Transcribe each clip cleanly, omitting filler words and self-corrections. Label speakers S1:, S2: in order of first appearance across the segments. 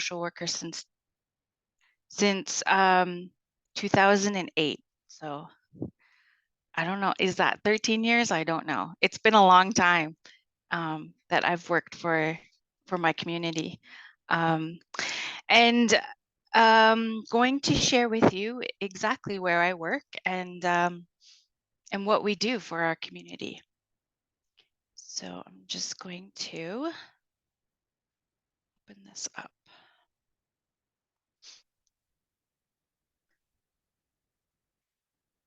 S1: social worker since 2008. So I don't know, is that 13 years? I don't know. It's been a long time that I've worked for my community. And going to share with you exactly where I work and what we do for our community. So I'm just going to open this up.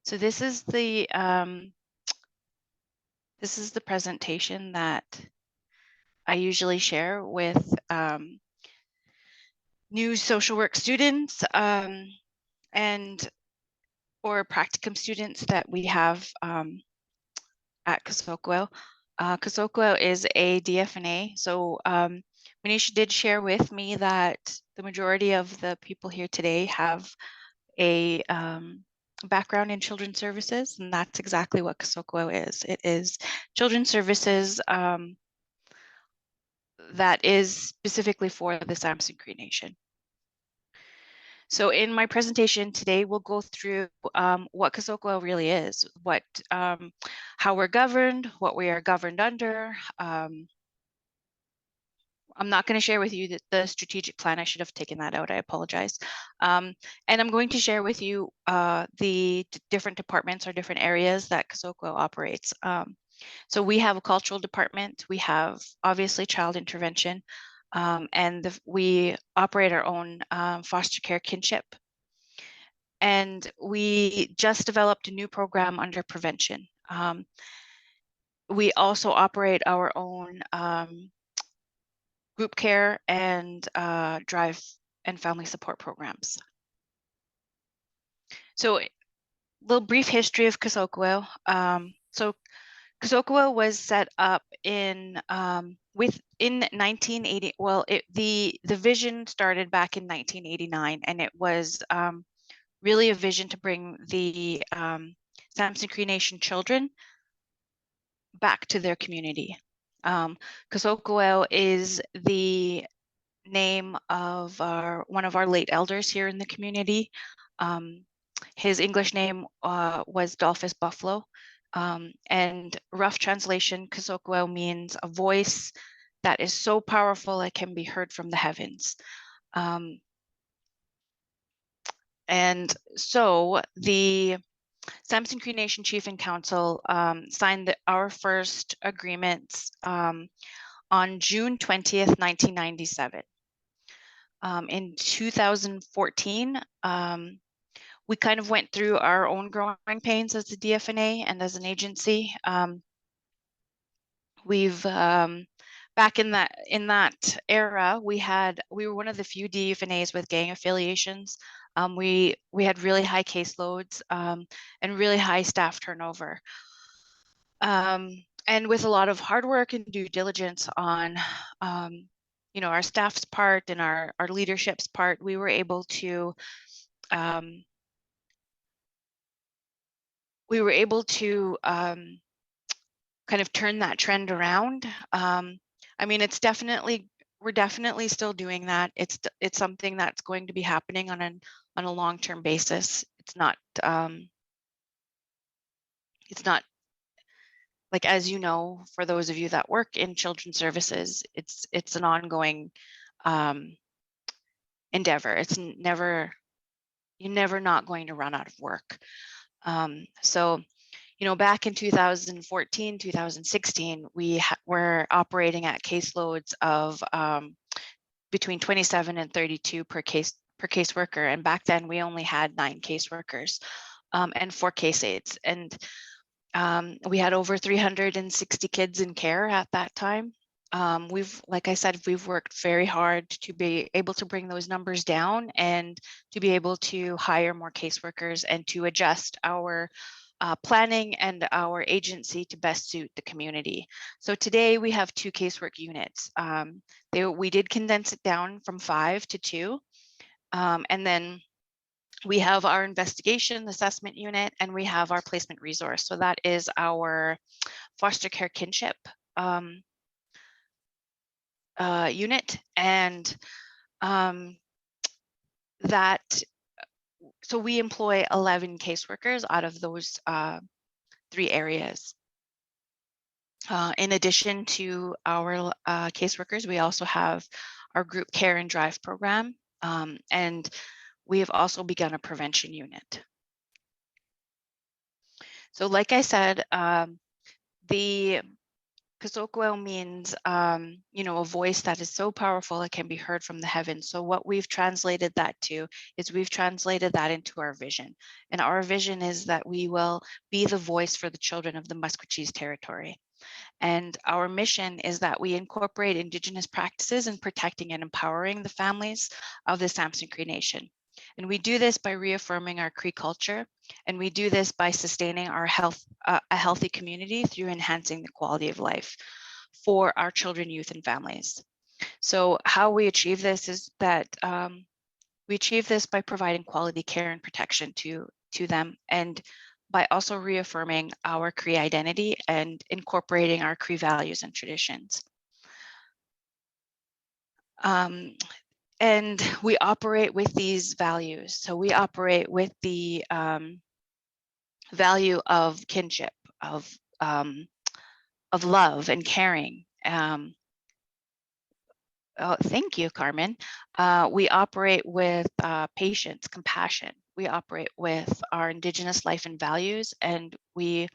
S1: So this is the presentation that I usually share with new social work students and or practicum students that we have at KCWS. KCWS is a DFNA. So Manisha did share with me that the majority of the people here today have a background in children's services, and that's exactly what KCWS is. It is children's services that is specifically for the Samson Cree Nation. So in my presentation today, we'll go through what KCWS really is, how we're governed, what we are governed under. I'm not going to share with you the strategic plan. I should have taken that out. I apologize. And I'm going to share with you the different departments or different areas that KCWS operates. So we have a cultural department. We have obviously child intervention, and we operate our own foster care kinship. And we just developed a new program under prevention. We also operate our own group care and drive and family support programs. So a little brief history of KCWS. So KCWS was set up in 1980. Well, the vision started back in 1989, and it was really a vision to bring the Samson Cree Nation children back to their community. KCWS is the name of one of our late elders here in the community. His English name was Dolphus Buffalo, and rough translation, KCWS means a voice that is so powerful it can be heard from the heavens. And so the Samson Cree Nation Chief and Council signed our first agreements on June 20th, 1997. In 2014, we kind of went through our own growing pains as a DFNA and as an agency. We've back in that era, we were one of the few DFNAs with gang affiliations. We had really high caseloads and really high staff turnover. And with a lot of hard work and due diligence on our staff's part and our leadership's part, we were able to kind of turn that trend around. I mean, we're definitely still doing that. It's something that's going to be happening on a long-term basis. It's not like, as you know, for those of you that work in children's services, it's an ongoing endeavor. You're never not going to run out of work. So, back in 2014, 2016, we were operating at caseloads of between 27 and 32 per caseworker. And back then we only had 9 caseworkers and 4 case aides. And we had over 360 kids in care at that time. Like I said, we've worked very hard to be able to bring those numbers down and to be able to hire more caseworkers and to adjust our planning and our agency to best suit the community. So today we have 2 casework units. We did condense it down from 5 to 2. And then we have our investigation assessment unit, and we have our placement resource. So that is our foster care kinship unit. And So we employ 11 caseworkers out of those 3 areas. In addition to our caseworkers, we also have our group care and drive program, and we have also begun a prevention unit. So like I said, the KCWS means, a voice that is so powerful it can be heard from the heavens. So what we've translated that to is we've translated that into our vision. And our vision is that we will be the voice for the children of the Musqueam territory. And our mission is that we incorporate Indigenous practices in protecting and empowering the families of the Samson Cree Nation. And we do this by reaffirming our Cree culture, and we do this by sustaining our a healthy community through enhancing the quality of life for our children, youth, and families. So how we achieve this is that we achieve this by providing quality care and protection to them, and by also reaffirming our Cree identity and incorporating our Cree values and traditions. And we operate with these values. So we operate with the value of kinship, of love and caring. Thank you, Carmen. We operate with patience, compassion. We operate with our Indigenous life and values, and we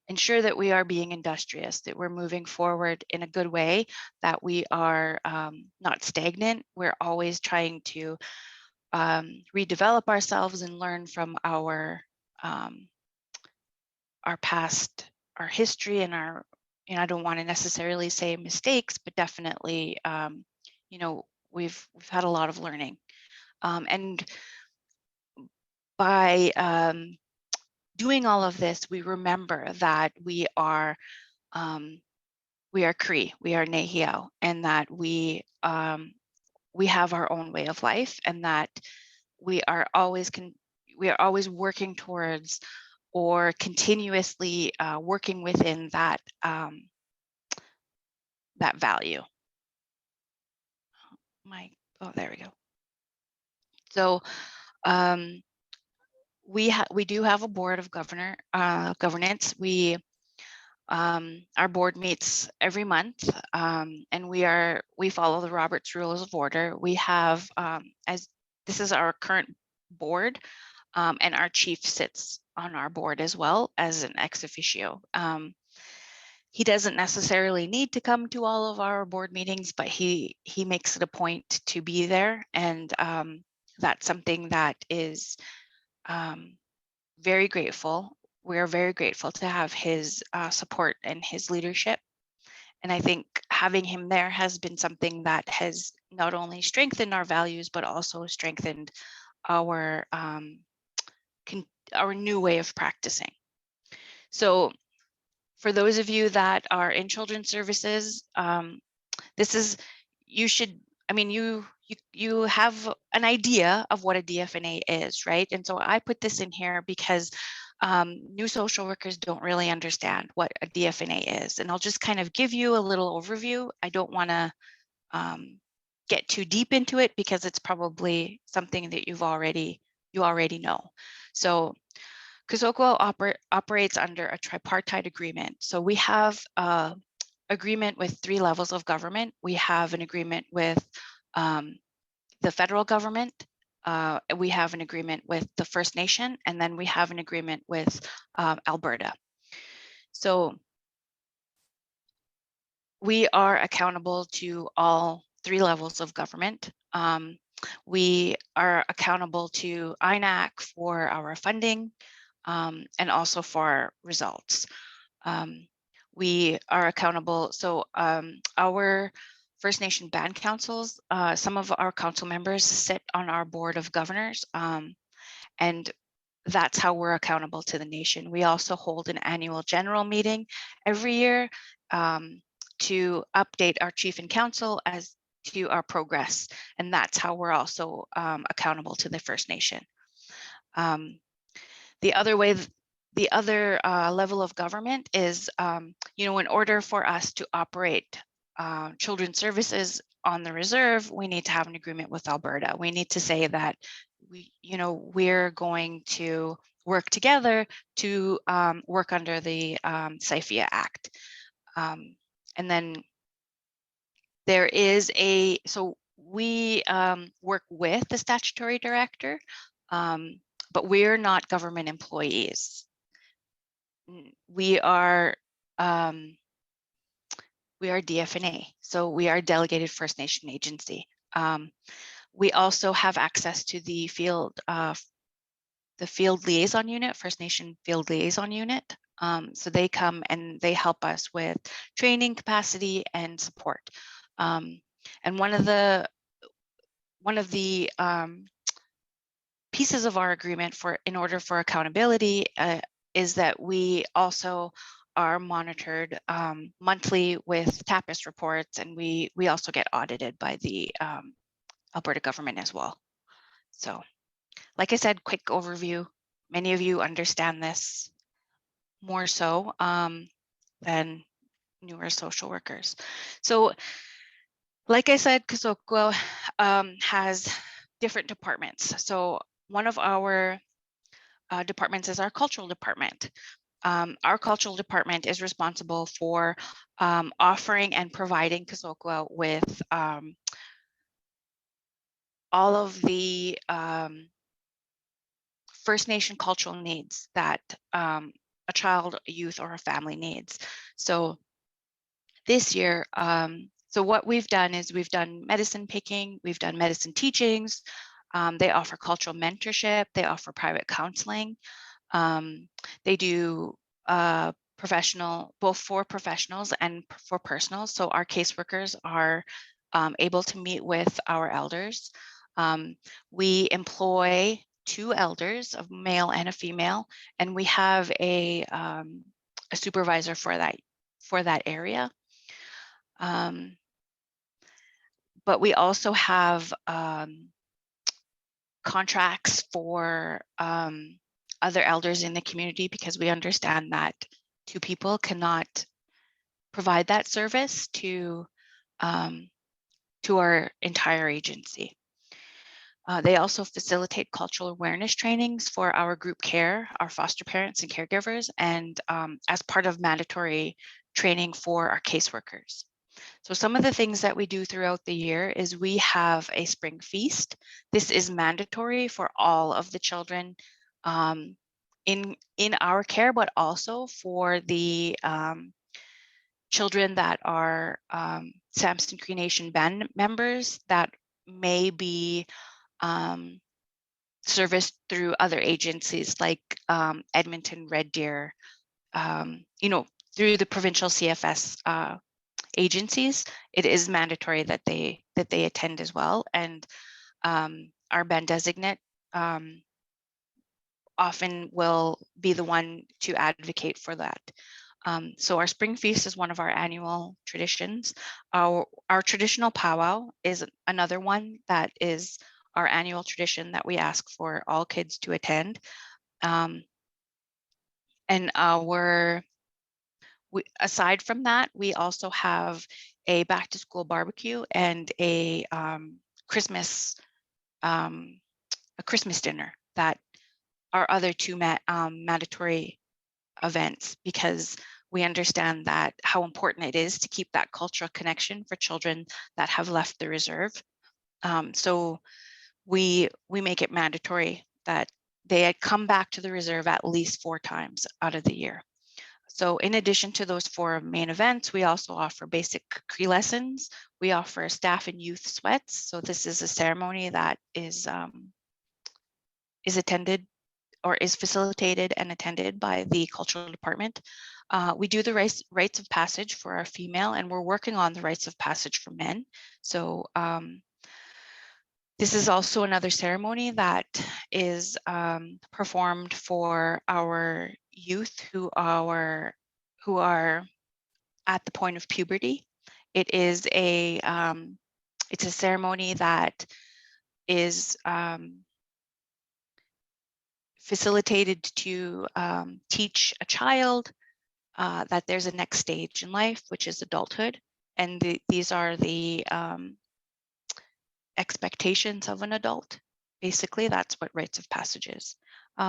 S1: ensure that we are being industrious, that we're moving forward in a good way, that we are not stagnant. We're always trying to redevelop ourselves and learn from our past, our history, and our, I don't want to necessarily say mistakes, but definitely, we've had a lot of learning. And by doing all of this, we remember that we are Cree, we are Nehiyaw, and that we have our own way of life, and that we are always working towards, or continuously working within that that value. There we go. So we do have a board of governance. Our board meets every month, and we follow the Roberts Rules of Order. We have, as this is our current board, and our chief sits on our board as well as an ex officio. He doesn't necessarily need to come to all of our board meetings, but he makes it a point to be there, and that's something that is very grateful. We're very grateful to have his support and his leadership. And I think having him there has been something that has not only strengthened our values, but also strengthened our new way of practicing. So for those of you that are in children's services, this is, you have an idea of what a DFNA is, right? And so I put this in here because new social workers don't really understand what a DFNA is. And I'll just kind of give you a little overview. I don't want to get too deep into it because it's probably something that you already know. So KCWS operates under a tripartite agreement. So we have an agreement with 3 levels of government. We have an agreement with the federal government. We have an agreement with the First Nation, and then we have an agreement with Alberta. So we are accountable to all 3 levels of government. We are accountable to INAC for our funding, and also for our results. We are accountable. So our First Nation band councils, some of our council members sit on our board of governors, and that's how we're accountable to the nation. We also hold an annual general meeting every year to update our chief and council as to our progress, and that's how we're also accountable to the First Nation. The other level of government is, in order for us to operate children's services on the reserve, we need to have an agreement with Alberta. We need to say that we're going to work together to work under the SIFIA Act. And then there is so we work with the statutory director, but we're not government employees. We are DFNA, so we are a delegated First Nation agency. We also have access to the field liaison unit, First Nation field liaison unit. So they come and they help us with training, capacity, and support. And one of the pieces of our agreement in order for accountability is that we also are monitored monthly with TAPIS reports, and we also get audited by the Alberta government as well. So, like I said, quick overview. Many of you understand this more so than newer social workers. So, like I said, KCWS has different departments. So one of our departments is our cultural department. Our cultural department is responsible for offering and providing KCWS with all of the First Nation cultural needs that a child, a youth, or a family needs. So this year, so what we've done is we've done medicine picking, we've done medicine teachings. They offer cultural mentorship, they offer private counseling. They do professional, both for professionals and for personals. So our caseworkers are able to meet with our elders. We employ 2 elders, a male and a female, and we have a supervisor for that area. But we also have contracts for other elders in the community, because we understand that 2 people cannot provide that service to our entire agency. They also facilitate cultural awareness trainings for our group care, our foster parents and caregivers, and as part of mandatory training for our caseworkers. So some of the things that we do throughout the year is we have a spring feast. This is mandatory for all of the children in our care, but also for the children that are Samson Cree Nation band members that may be serviced through other agencies like Edmonton Red Deer, through the provincial CFS agencies. It is mandatory that they attend as well, and our band designate often will be the one to advocate for that. So our spring feast is one of our annual traditions. Our traditional powwow is another one that is our annual tradition that we ask for all kids to attend. And aside from that, we also have a back to school barbecue and a Christmas dinner that are other 2 mandatory events, because we understand that how important it is to keep that cultural connection for children that have left the reserve. So we make it mandatory that they come back to the reserve at least 4 times out of the year. So in addition to those 4 main events, we also offer basic Cree lessons. We offer staff and youth sweats. So this is a ceremony that is attended or is facilitated and attended by the cultural department. We do the rites of passage for our female, and we're working on the rites of passage for men. So this is also another ceremony that is performed for our youth who are at the point of puberty. It is it's a ceremony that is facilitated to teach a child that there's a next stage in life, which is adulthood. And these are the expectations of an adult. Basically, that's what rites of passage is.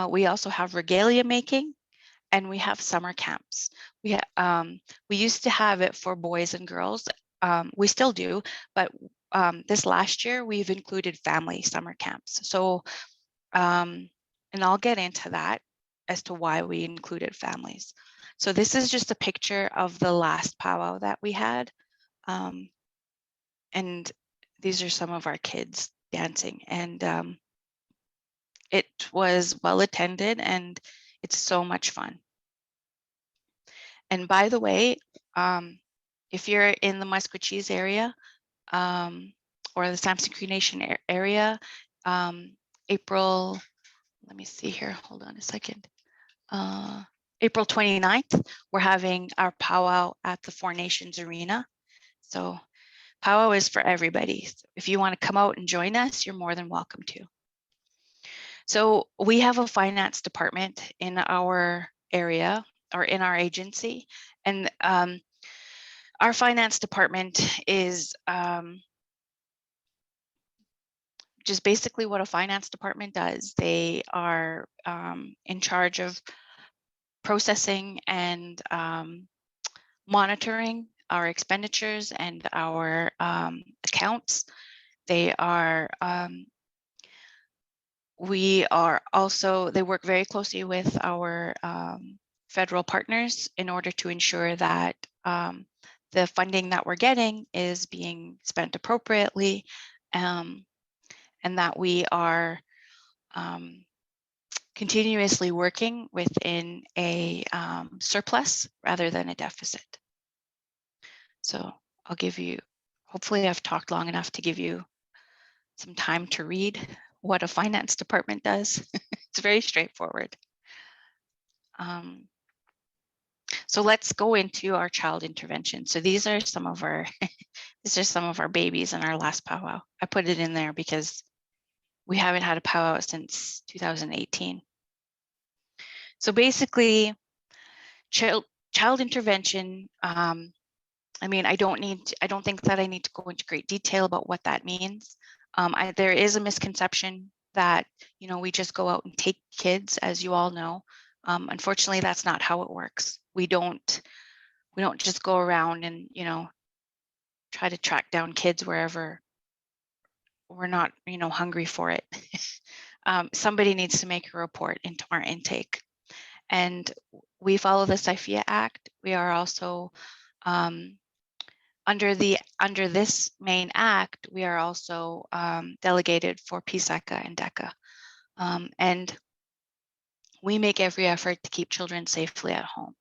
S1: We also have regalia making, and we have summer camps. We used to have it for boys and girls. We still do, but this last year we've included family summer camps. So, and I'll get into that as to why we included families. So this is just a picture of the last powwow that we had. And these are some of our kids dancing, and it was well attended, and it's so much fun. And by the way, if you're in the Musqueam area or the Samson Cree Nation area, April, let me see here, hold on a second. April 29th, we're having our powwow at the Four Nations Arena. So powwow is for everybody. So if you want to come out and join us, you're more than welcome to. So we have a finance department in our area or in our agency, and our finance department is just basically what a finance department does. They are in charge of processing and monitoring our expenditures and our accounts. They work very closely with our federal partners in order to ensure that the funding that we're getting is being spent appropriately, and that we are continuously working within a surplus rather than a deficit. So I'll give you, hopefully I've talked long enough to give you some time to read what a finance department does. It's very straightforward. So let's go into our child intervention. So these are some of our babies in our last powwow. I put it in there because we haven't had a powwow since 2018. So basically, child intervention. I mean, I don't think that I need to go into great detail about what that means. There is a misconception that, you know, we just go out and take kids, as you all know. Unfortunately, that's not how it works. We don't just go around and, you know, try to track down kids wherever we're not, you know, hungry for it. Somebody needs to make a report into our intake, and we follow the SIFIA Act. We are also under this main act, we are also delegated for PSECA and DECA, and we make every effort to keep children safely at home.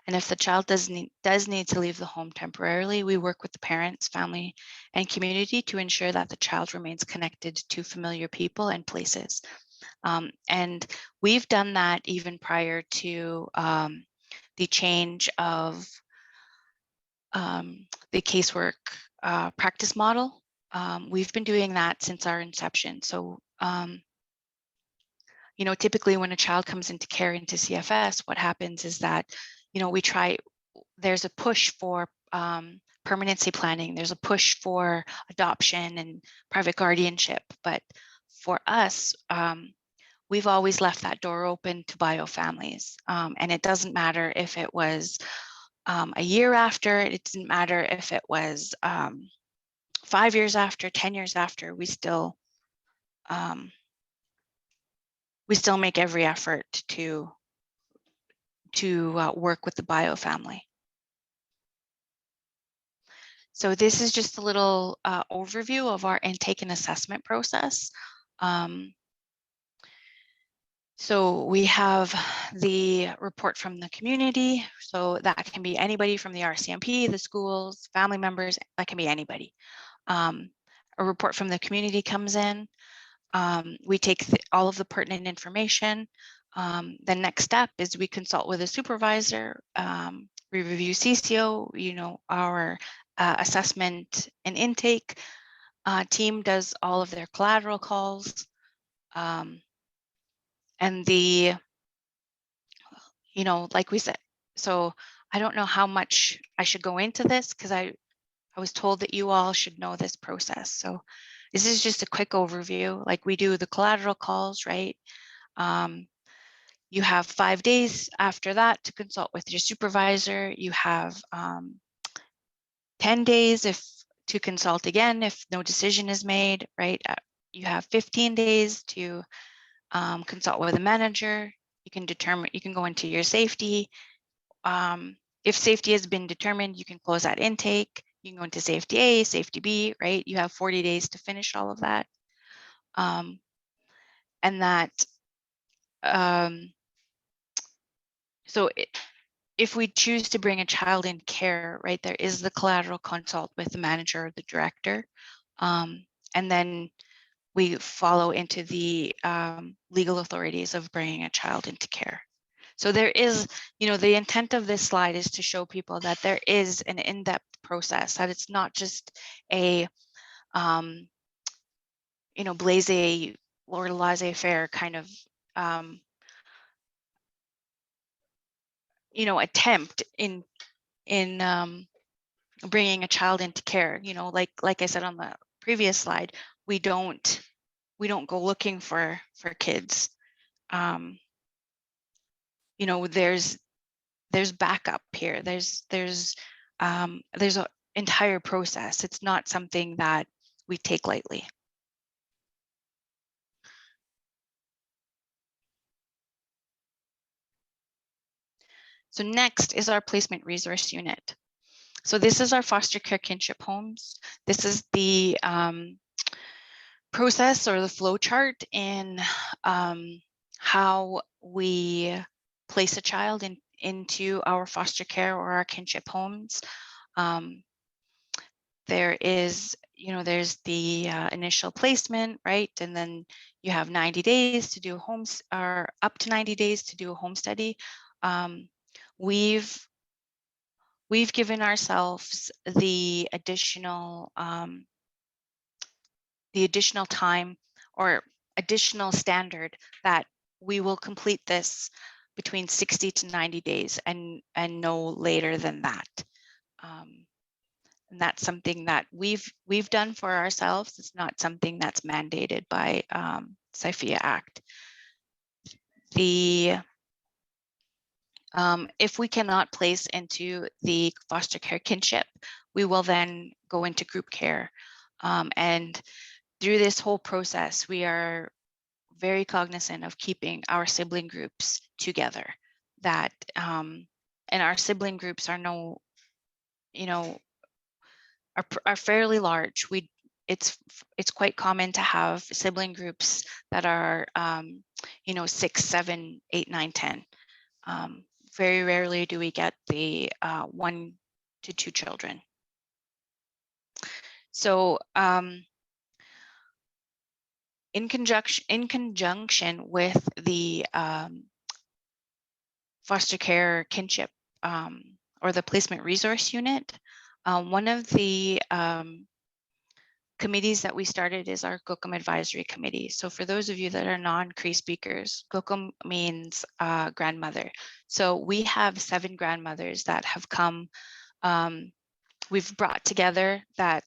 S1: And if the child does need to leave the home temporarily, we work with the parents, family, and community to ensure that the child remains connected to familiar people and places. And we've done that even prior to the change of the casework practice model. We've been doing that since our inception. So, you know, typically when a child comes into care into CFS, what happens is that, you know, there's a push for permanency planning, there's a push for adoption and private guardianship. But for us, we've always left that door open to bio families. And it doesn't matter if it was a year after, it didn't matter if it was 5 years after, 10 years after, we still make every effort to work with the bio family. So this is just a little overview of our intake and assessment process. So we have the report from the community. So that can be anybody from the RCMP, the schools, family members, that can be anybody. A report from the community comes in. We take all of the pertinent information. The next step is we consult with a supervisor. We review CCO, you know, our assessment and intake team does all of their collateral calls. And you know, like we said, so I don't know how much I should go into this because I was told that you all should know this process. So This is just a quick overview. Like, we do the collateral calls, right? You have 5 days after that to consult with your supervisor. You have 10 days to consult again if no decision is made, right? You have 15 days to consult with a manager. You can go into your safety. If safety has been determined, you can close that intake. You can go into safety A, safety B, right? You have 40 days to finish all of that. And that, so if we choose to bring a child in care, right, there is the collateral consult with the manager or the director. And then we follow into the legal authorities of bringing a child into care. So there is, the intent of this slide is to show people that there is an in-depth process, that it's not just a, blase or laissez-faire kind of, attempt in bringing a child into care. Like I said on the previous slide, we don't go looking for kids. There's backup here. There's an entire process. It's not something that we take lightly. So next is our placement resource unit. So this is our foster care kinship homes. This is the process or the flow chart in how we place a child into our foster care or our kinship homes. There is, there's the initial placement, right? And then you have 90 days to do homes, or up to 90 days to do a home study. We've given ourselves the additional time or additional standard that we will complete this between 60 to 90 days and no later than that. And that's something that we've done for ourselves. It's not something that's mandated by SIFIA Act. If we cannot place into the foster care kinship, we will then go into group care. And through this whole process, we are very cognizant of keeping our sibling groups together. That and our sibling groups are are fairly large. It's quite common to have sibling groups that are 6, 7, 8, 9, 10. Very rarely do we get the 1 to 2 children. So in conjunction with the foster care kinship or the placement resource unit, one of the committees that we started is our GOCM Advisory Committee. So for those of you that are non-Cree speakers, GOCM means grandmother. So we have 7 grandmothers that have come. We've brought together that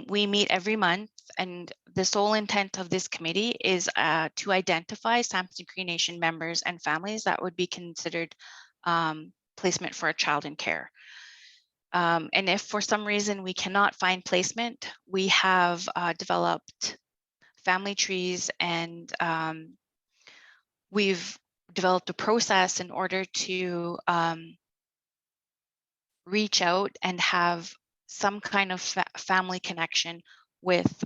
S1: we meet every month, and the sole intent of this committee is to identify Samson Cree Nation members and families that would be considered placement for a child in care. And if for some reason we cannot find placement, we have developed family trees, and we've developed a process in order to reach out and have some kind of family connection with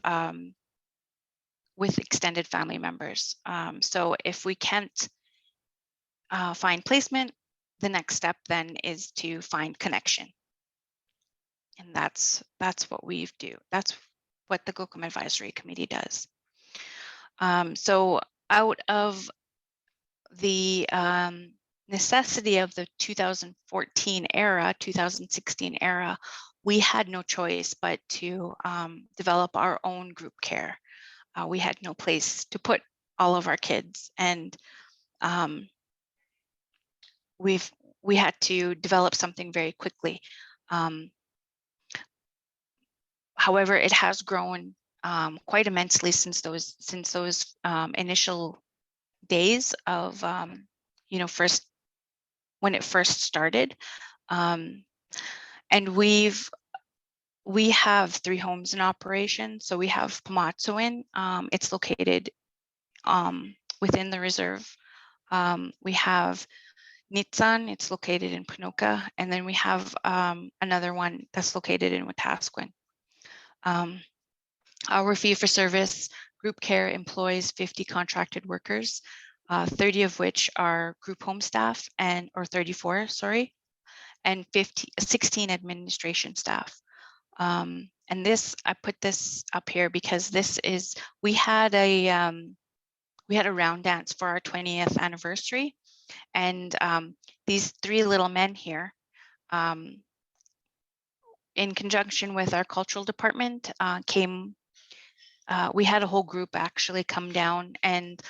S1: extended family members. So if we can't find placement, the next step then is to find connection. And that's what we do. That's what the GOCM Advisory Committee does. So out of the necessity of the 2014 era, 2016 era, we had no choice but to develop our own group care. We had no place to put all of our kids, and we had to develop something very quickly. However, it has grown quite immensely since those initial days of when it first started. And we have 3 homes in operation. So we have Pamatsawin. It's located within the reserve. We have Nitsan, it's located in Panuca, and then we have another one that's located in Wetaskiwin. Our fee-for-service group care employs 50 contracted workers, 30 of which are group home staff, or 34, sorry, and 16 administration staff. And I put this up here because we had a round dance for our 20th anniversary, and these 3 little men here, in conjunction with our cultural department, we had a whole group actually come down and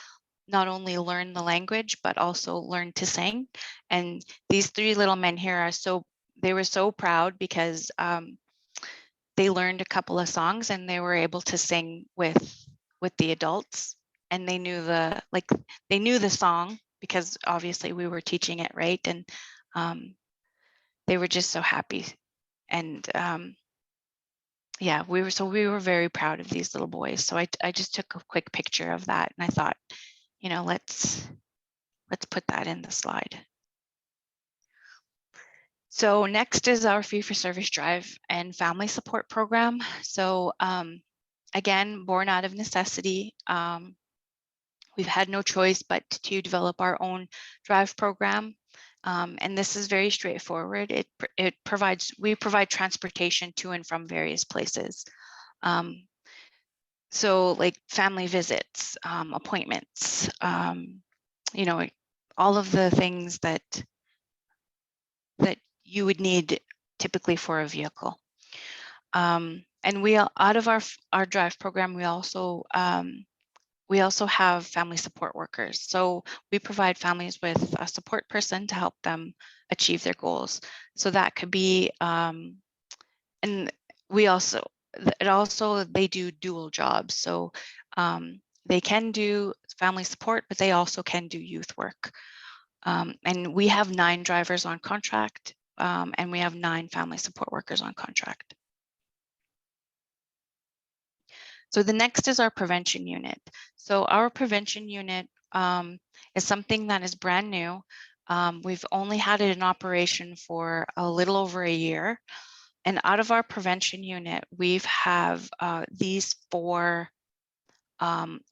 S1: not only learn the language, but also learn to sing. And these 3 little men here they were so proud because they learned a couple of songs and they were able to sing with the adults, and they knew the song because obviously we were teaching it, right? And they were just so happy. And yeah, we were very proud of these little boys. So I just took a quick picture of that, and I thought, let's put that in the slide. So next is our fee-for-service drive and family support program. So again, born out of necessity, we've had no choice but to develop our own drive program. And this is very straightforward. We provide transportation to and from various places. So like family visits, appointments, all of the things that you would need typically for a vehicle. And out of our drive program, we also have family support workers. So we provide families with a support person to help them achieve their goals. So that could be, and they do dual jobs. So they can do family support, but they also can do youth work. And we have 9 drivers on contract, and we have 9 family support workers on contract. So the next is our prevention unit. So our prevention unit is something that is brand new. We've only had it in operation for a little over a year. And out of our prevention unit, we have these 4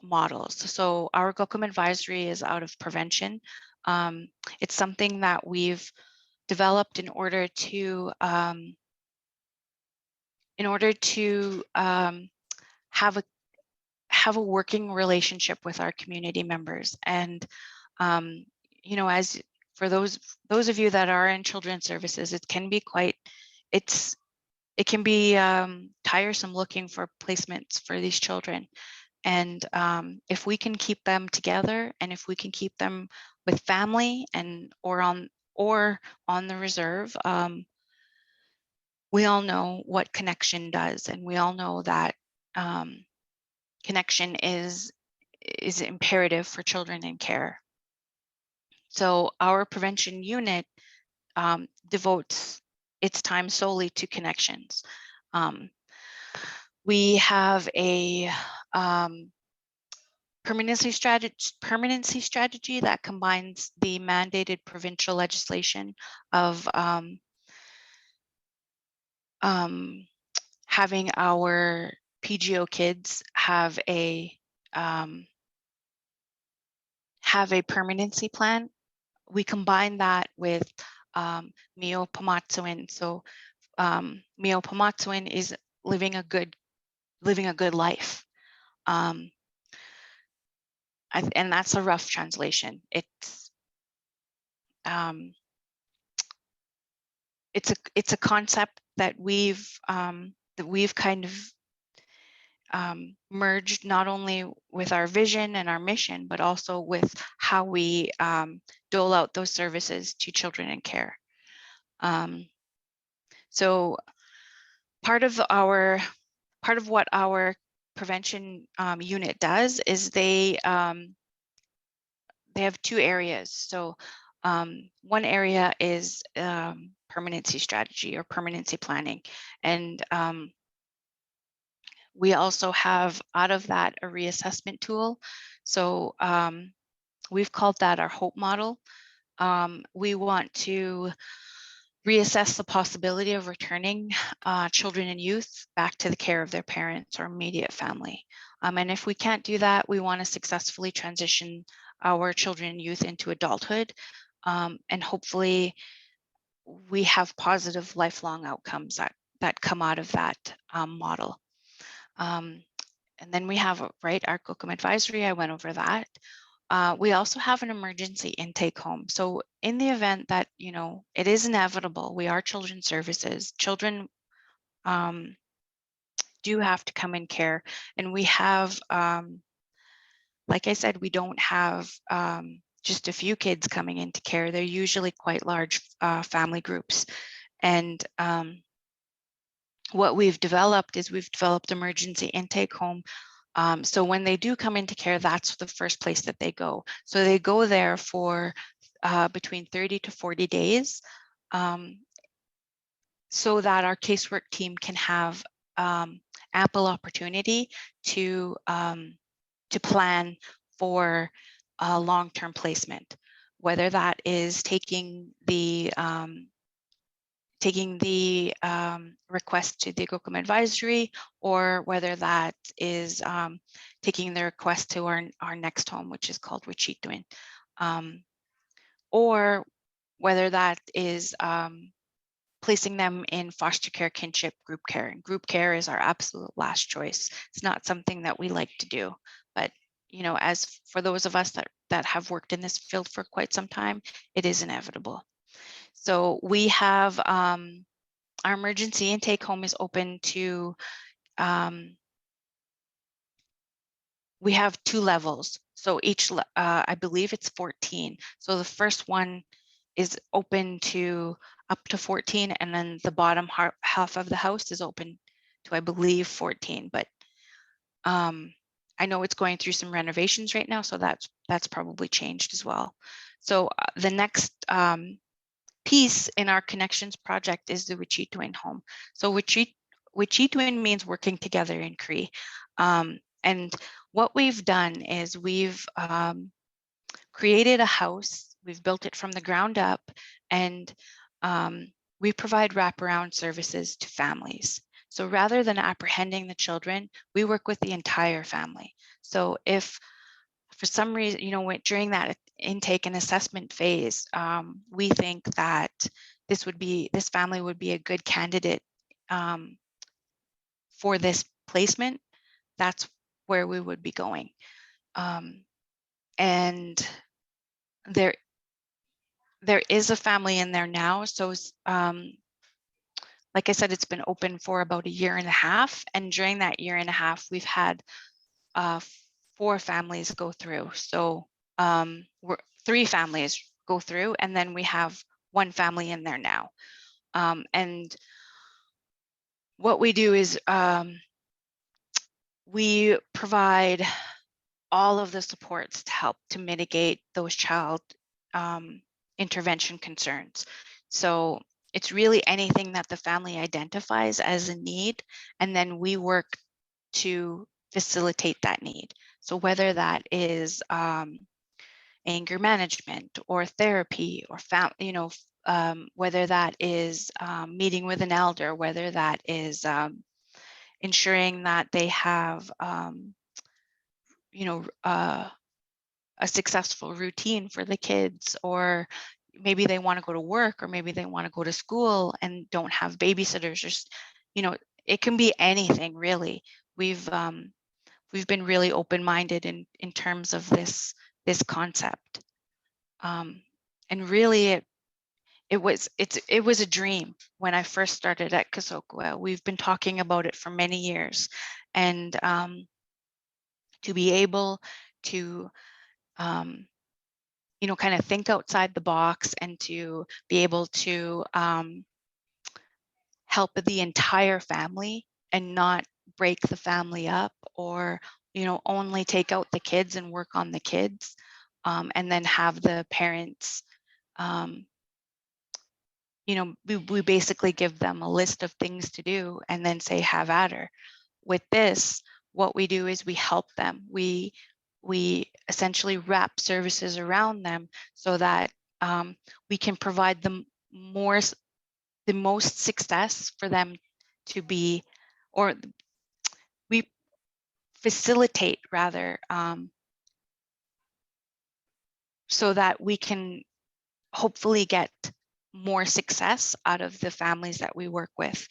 S1: models. So our Gokum advisory is out of prevention. It's something that we've developed in order to have a working relationship with our community members. And as for those of you that are in children's services, it can be tiresome looking for placements for these children. And if we can keep them together, and if we can keep them with family or on the reserve, we all know what connection does, and we all know that connection is imperative for children in care. So our prevention unit devotes its time solely to connections. We have a permanency strategy that combines the mandated provincial legislation of having our PGO kids have a permanency plan. We combine that with Mio Pamatsawin. So Mio Pamatsawin is living a good life. And that's a rough translation. It's a concept that we've kind of merged not only with our vision and our mission, but also with how we dole out those services to children in care. So part of our part of what our prevention unit does is they have two areas. So one area is permanency strategy or permanency planning. And we also have out of that a reassessment tool. So we've called that our HOPE model. We want to reassess the possibility of returning children and youth back to the care of their parents or immediate family. And if we can't do that, we want to successfully transition our children and youth into adulthood. And hopefully we have positive lifelong outcomes that come out of that model. And then we have, right, our COCM advisory, I went over that. We also have an emergency intake home. So in the event that, you know, it is inevitable, we are children's services, children do have to come in care. And we have, like I said, we don't have just a few kids coming into care. They're usually quite large family groups. And what we've developed is we've developed emergency intake home. So when they do come into care, that's the first place that they go. So they go there for between 30 to 40 days so that our casework team can have ample opportunity to plan for a long-term placement, whether that is taking the request to the COCM advisory, or whether that is taking the request to our next home, which is called Wichituin, or whether that is placing them in foster care, kinship, group care. And group care is our absolute last choice. It's not something that we like to do, but you know, as for those of us that have worked in this field for quite some time, it is inevitable. So we have our emergency intake home is open to, we have 2 levels. So each, I believe it's 14. So the first one is open to up to 14, and then the bottom half of the house is open to, I believe, 14. But I know it's going through some renovations right now, so that's probably changed as well. So the next piece in our connections project is the Wichituin home. So Wichituin means working together in Cree. And what we've done is we've created a house, we've built it from the ground up, and we provide wraparound services to families. So rather than apprehending the children, we work with the entire family. So if for some reason, you know, during that intake and assessment phase, we think that this family would be a good candidate for this placement, that's where we would be going. And there is a family in there now. So like I said, it's been open for about 1.5 years. And during that 1.5 years, we've had 4 families go through. So 3 families go through, and then we have 1 family in there now. And what we do is we provide all of the supports to help to mitigate those child intervention concerns. So it's really anything that the family identifies as a need, and then we work to facilitate that need. So whether that is anger management or therapy or whether that is meeting with an elder, whether that is ensuring that they have a successful routine for the kids, or maybe they want to go to work, or maybe they want to go to school and don't have babysitters, or it can be anything really. We've been really open-minded in terms of this concept, and really it was a dream when I first started at KCWS. We've been talking about it for many years, and to be able to kind of think outside the box, and to be able to help the entire family, and not break the family up, or, you know, only take out the kids and work on the kids, and then have the parents, you know, we basically give them a list of things to do and then say, have at her. With this, what we do is we help them. We essentially wrap services around them so that we can provide them the most success for them to be, or we facilitate rather, so that we can hopefully get more success out of the families that we work with.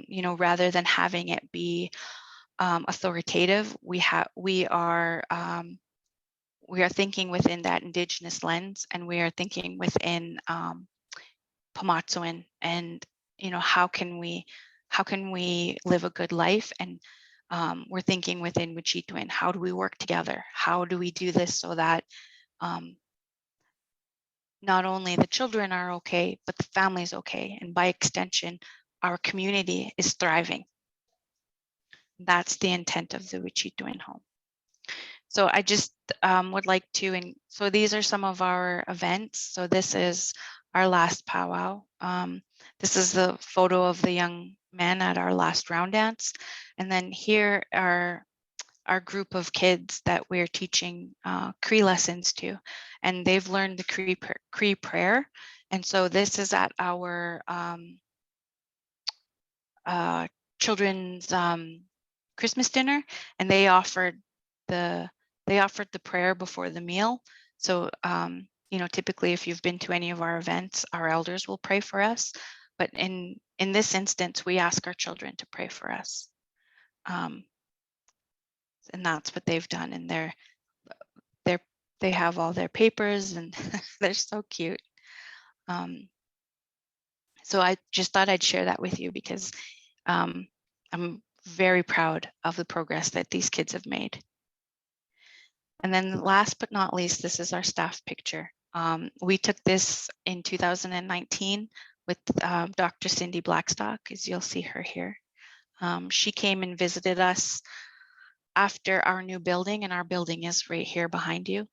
S1: You know, rather than having it be authoritative, we are thinking within that Indigenous lens, and we are thinking within Pamatsuan, and, you know, how can we live a good life, and we're thinking within Wichituan, how do we work together? How do we do this so that not only the children are okay, but the family's okay, and by extension, our community is thriving. That's the intent of the Wichituan home. So I just would like to, and so these are some of our events. So this is our last powwow. This is the photo of the young men at our last round dance. And then here are our group of kids that we're teaching Cree lessons to, and they've learned the Cree prayer. And so this is at our children's Christmas dinner, and they offered the prayer before the meal. So you know, typically if you've been to any of our events, our elders will pray for us, but in this instance, we ask our children to pray for us. And that's what they've done, and they have all their papers, and they're so cute. So I just thought I'd share that with you, because I'm very proud of the progress that these kids have made. And then last but not least, this is our staff picture. We took this in 2019 with Dr. Cindy Blackstock, as you'll see her here. She came and visited us after our new building, and our building is right here behind you.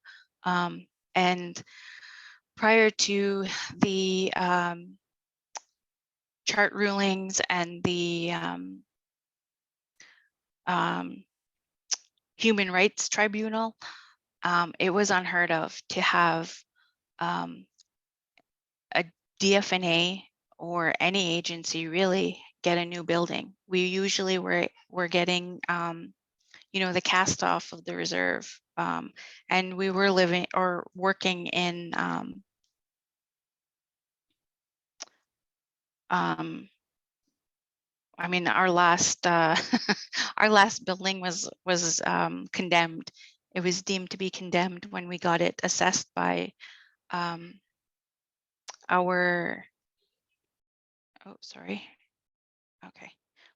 S1: And prior to the chart rulings and the Human Rights Tribunal, it was unheard of to have a DFNA or any agency really get a new building. We usually were getting you know, the cast off of the reserve, and we were living or working in I mean, our last our last building was condemned. It was deemed to be condemned when we got it assessed by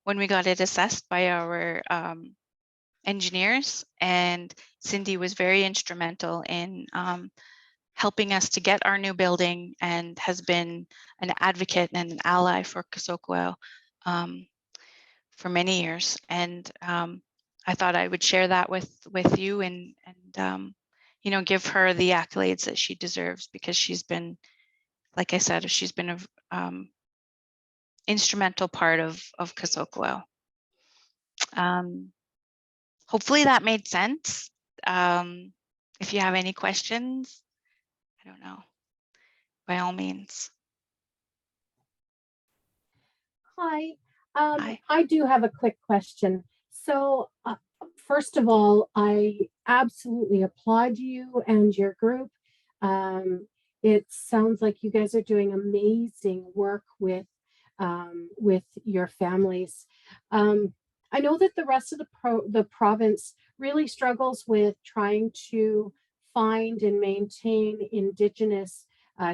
S1: when we got it assessed by our engineers, and Cindy was very instrumental in helping us to get our new building, and has been an advocate and an ally for KCWS for many years. And I thought I would share that with you, and you know, give her the accolades that she deserves, because she's been, like I said, she's been a instrumental part of KCWS. Hopefully that made sense. If you have any questions, I don't know, by all means.
S2: Hi.
S1: Hi.
S2: I do have a quick question. So first of all, I absolutely applaud you and your group. It sounds like you guys are doing amazing work with your families. I know that the rest of the province really struggles with trying to find and maintain Indigenous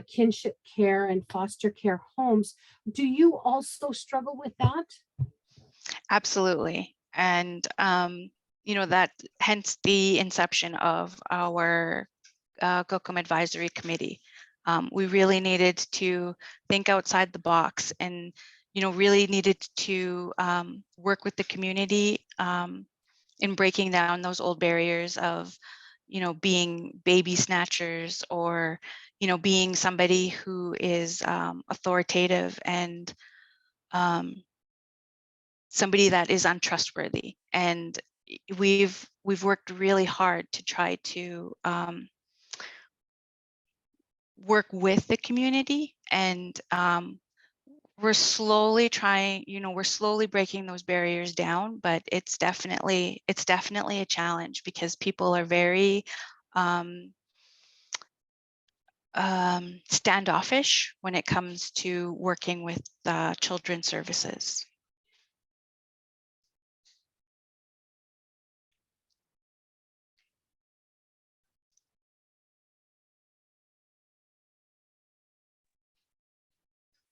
S2: kinship care and foster care homes. Do you also struggle with that?
S1: Absolutely. And you know, that hence the inception of our GOCM Advisory Committee. We really needed to think outside the box, and really needed to work with the community in breaking down those old barriers of, being baby snatchers, or, being somebody who is authoritative and somebody that is untrustworthy. And we've worked really hard to try to work with the community, and we're slowly breaking those barriers down, but it's definitely a challenge, because people are very standoffish when it comes to working with children's services.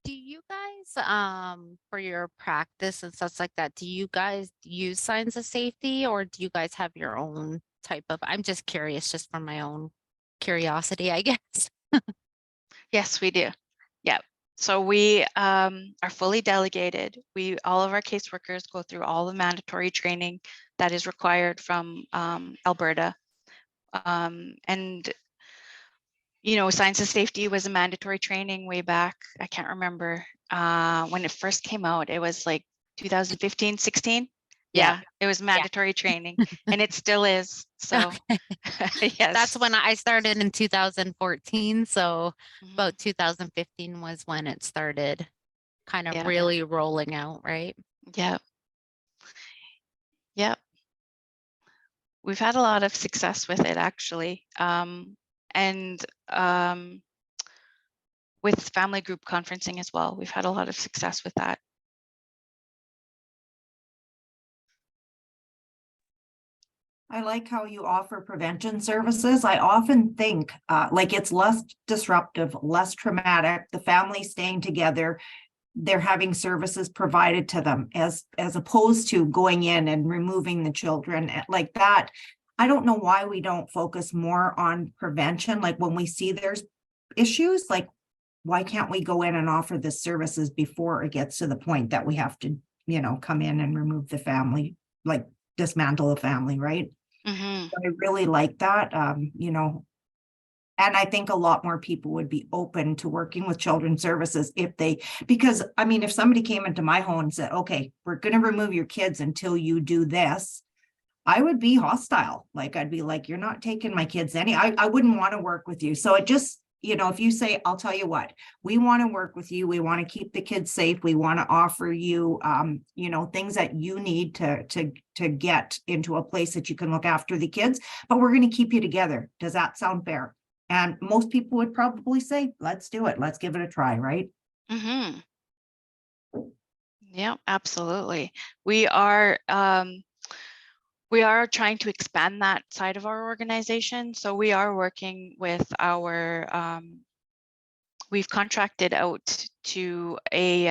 S3: Do you guys, for your practice and stuff like that, do you guys use signs of safety, or do you guys have your own type of, I'm just curious, just from my own curiosity, I guess.
S1: Yes, we do. Yeah. So we are fully delegated. All of our caseworkers go through all the mandatory training that is required from Alberta. And science of safety was a mandatory training way back. I can't remember when it first came out. It was like 2015, 16. Yeah, it was mandatory training, and it still is. So yes.
S3: That's when I started in 2014. So
S1: Mhm.
S3: about 2015 was when it started kind of really rolling out, right?
S1: Yeah. Yep. We've had a lot of success with it, actually. And with family group conferencing as well, we've had a lot of success with that.
S4: I like how you offer prevention services. I often think like it's less disruptive, less traumatic, the family staying together, they're having services provided to them as opposed to going in and removing the children like that. I don't know why we don't focus more on prevention. Like when we see there's issues, like why can't we go in and offer the services before it gets to the point that we have to, come in and remove the family, like dismantle the family, right?
S1: Mm-hmm.
S4: I really like that, and I think a lot more people would be open to working with children's services because I mean, if somebody came into my home and said, okay, we're going to remove your kids until you do this, I would be hostile. Like, I'd be like, you're not taking my kids I wouldn't want to work with you. So it just, if you say, I'll tell you what, we want to work with you. We want to keep the kids safe. We want to offer you, things that you need to get into a place that you can look after the kids, but we're going to keep you together. Does that sound fair? And most people would probably say, let's do it. Let's give it a try, right?
S1: Mm-hmm. Yeah, absolutely. We are trying to expand that side of our organization. So we are working with we've contracted out to a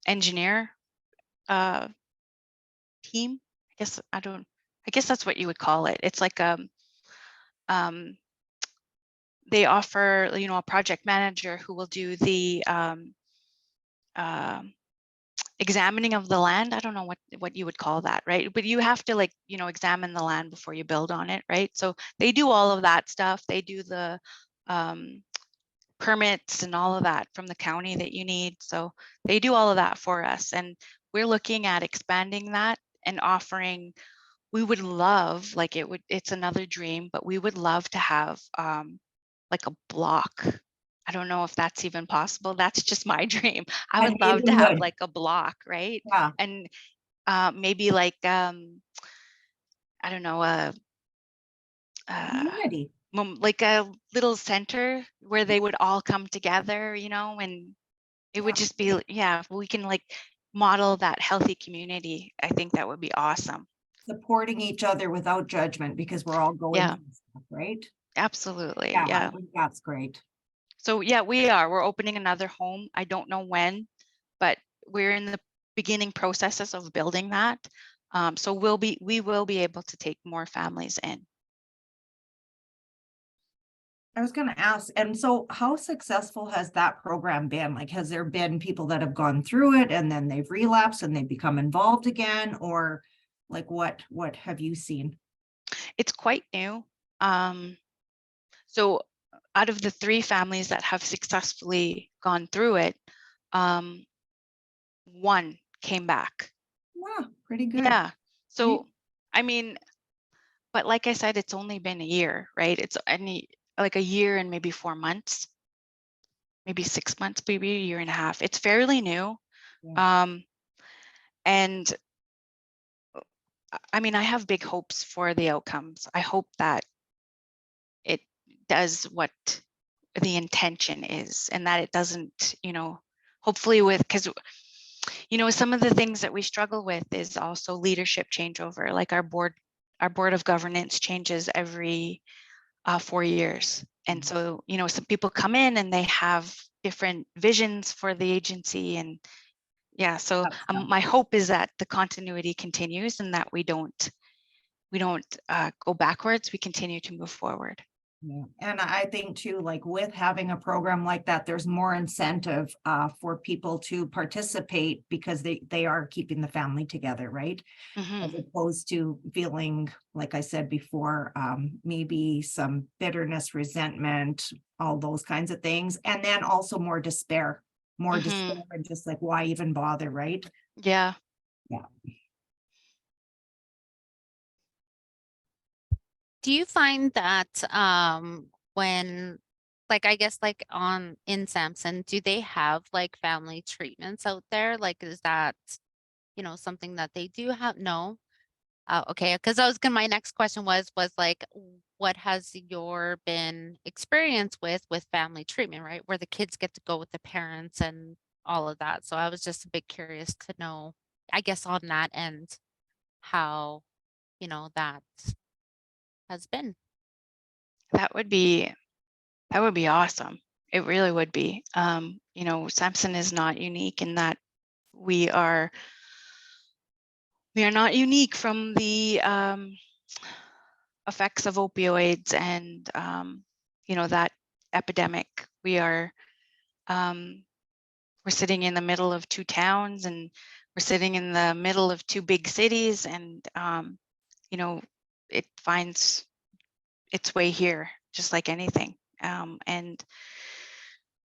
S1: engineer team. I guess that's what you would call it. It's like they offer, a project manager who will do the examining of the land. I don't know what you would call that, right? But you have to examine the land before you build on it, right? So they do all of that stuff. They do the permits and all of that from the county that you need. So they do all of that for us. And we're looking at expanding that and offering, we would love, it's another dream, but we would love to have like a block. I don't know if that's even possible. That's just my dream. I would love to have like a block, right?
S4: Yeah.
S1: And maybe like, I don't know,
S4: Community.
S1: like a little center where they would all come together, and it would just be, we can like model that healthy community. I think that would be awesome.
S4: Supporting each other without judgment because we're all going through stuff, right?
S1: Absolutely.
S4: Yeah, I think that's great.
S1: So we're opening another home. I don't know when, but we're in the beginning processes of building that. So we will be able to take more families in.
S4: I was gonna ask, and so how successful has that program been? Like, has there been people that have gone through it and then they've relapsed and they become involved again? Or like what have you seen?
S1: It's quite new. So out of the 3 families that have successfully gone through it, 1 came back.
S4: Wow, pretty good.
S1: Yeah. So, I mean, but like I said, it's only been a year, right? It's like a year and maybe 4 months, maybe 6 months, maybe a year and a half. It's fairly new.
S4: Yeah.
S1: And I mean, I have big hopes for the outcomes. I hope that it does what the intention is and that it doesn't, hopefully because, some of the things that we struggle with is also leadership changeover. Like our board of governance changes every 4 years. And so, some people come in and they have different visions for the agency. And yeah, so my hope is that the continuity continues and that we don't go backwards, we continue to move forward.
S4: Yeah. And I think too, like with having a program like that, there's more incentive for people to participate because they are keeping the family together, right? As opposed to feeling, like I said before, maybe some bitterness, resentment, all those kinds of things. And then also more despair, and just like, why even bother, right?
S1: Yeah.
S4: Yeah.
S3: Do you find that when, like, I guess like in Sampson, do they have like family treatments out there? Like, is that, something that they do have? No. Okay, because my next question was like, what has your been experience with family treatment, right? Where the kids get to go with the parents and all of that. So I was just a bit curious to know, I guess on that end, how, that has been.
S1: That would be awesome. It really would be. Sampson is not unique in that we are not unique from the effects of opioids and that epidemic. We're sitting in the middle of 2 towns, and we're sitting in the middle of 2 big cities, and it finds its way here just like anything. And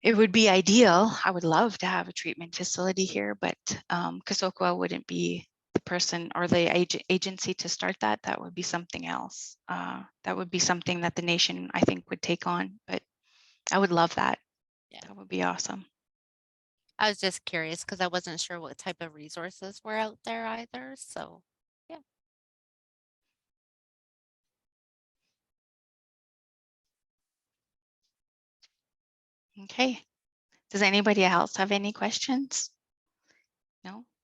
S1: it would be ideal. I would love to have a treatment facility here, but Kasokwa wouldn't be the person or the agency to start that. That would be something else. That would be something that the nation, I think, would take on. But I would love that.
S3: Yeah.
S1: That would be awesome.
S3: I was just curious because I wasn't sure what type of resources were out there either. So, yeah.
S1: Okay. Does anybody else have any questions? No?